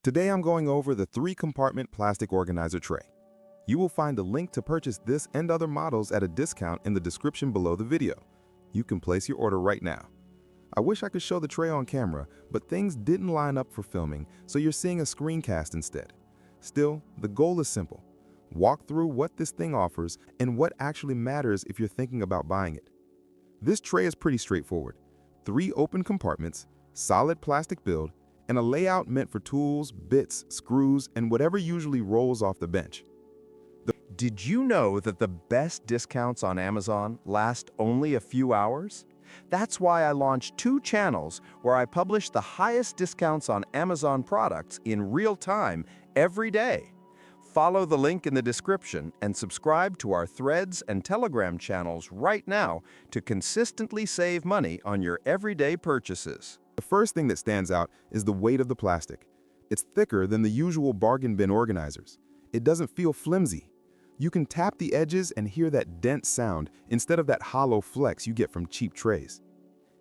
Today I'm going over the 3-compartment plastic organizer tray. You will find a link to purchase this and other models at a discount in the description below the video. You can place your order right now. I wish I could show the tray on camera, but things didn't line up for filming, so you're seeing a screencast instead. Still, the goal is simple. Walk through what this thing offers and what actually matters if you're thinking about buying it. This tray is pretty straightforward. 3 open compartments, solid plastic build, and a layout meant for tools, bits, screws, and whatever usually rolls off the bench. Did you know that the best discounts on Amazon last only a few hours? That's why I launched 2 channels where I publish the highest discounts on Amazon products in real time every day. Follow the link in the description and subscribe to our Threads and Telegram channels right now to consistently save money on your everyday purchases. The first thing that stands out is the weight of the plastic. It's thicker than the usual bargain bin organizers. It doesn't feel flimsy. You can tap the edges and hear that dense sound instead of that hollow flex you get from cheap trays.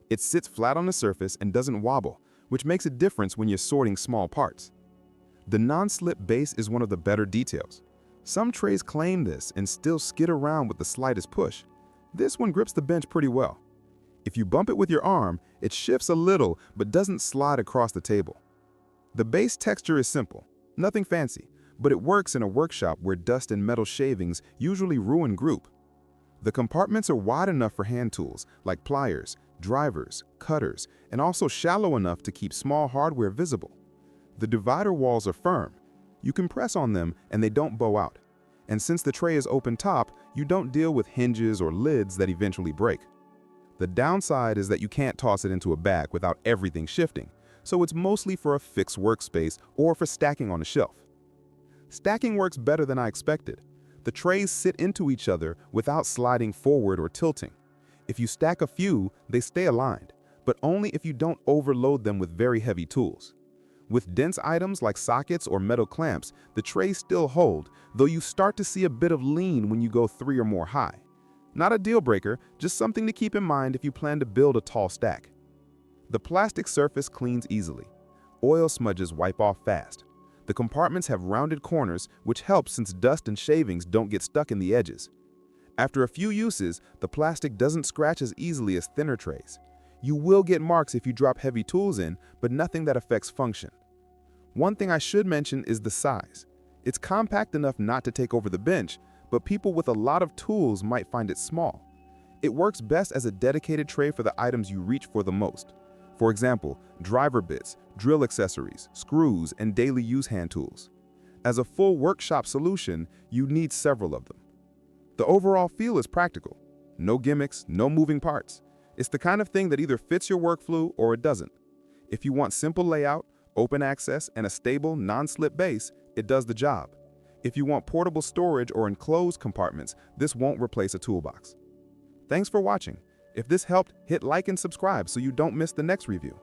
It sits flat on the surface and doesn't wobble, which makes a difference when you're sorting small parts. The non-slip base is one of the better details. Some trays claim this and still skid around with the slightest push. This one grips the bench pretty well. If you bump it with your arm, it shifts a little but doesn't slide across the table. The base texture is simple, nothing fancy, but it works in a workshop where dust and metal shavings usually ruin grip. The compartments are wide enough for hand tools like pliers, drivers, cutters, and also shallow enough to keep small hardware visible. The divider walls are firm. You can press on them and they don't bow out. And since the tray is open top, you don't deal with hinges or lids that eventually break. The downside is that you can't toss it into a bag without everything shifting, so it's mostly for a fixed workspace or for stacking on a shelf. Stacking works better than I expected. The trays sit into each other without sliding forward or tilting. If you stack a few, they stay aligned, but only if you don't overload them with very heavy tools. With dense items like sockets or metal clamps, the trays still hold, though you start to see a bit of lean when you go 3 or more high. Not a deal breaker, just something to keep in mind if you plan to build a tall stack. The plastic surface cleans easily. Oil smudges wipe off fast. The compartments have rounded corners, which helps since dust and shavings don't get stuck in the edges. After a few uses, the plastic doesn't scratch as easily as thinner trays. You will get marks if you drop heavy tools in, but nothing that affects function. One thing I should mention is the size. It's compact enough not to take over the bench, but people with a lot of tools might find it small. It works best as a dedicated tray for the items you reach for the most. For example, driver bits, drill accessories, screws, and daily use hand tools. As a full workshop solution, you need several of them. The overall feel is practical. No gimmicks, no moving parts. It's the kind of thing that either fits your workflow or it doesn't. If you want simple layout, open access, and a stable, non-slip base, it does the job. If you want portable storage or enclosed compartments, this won't replace a toolbox. Thanks for watching. If this helped, hit like and subscribe so you don't miss the next review.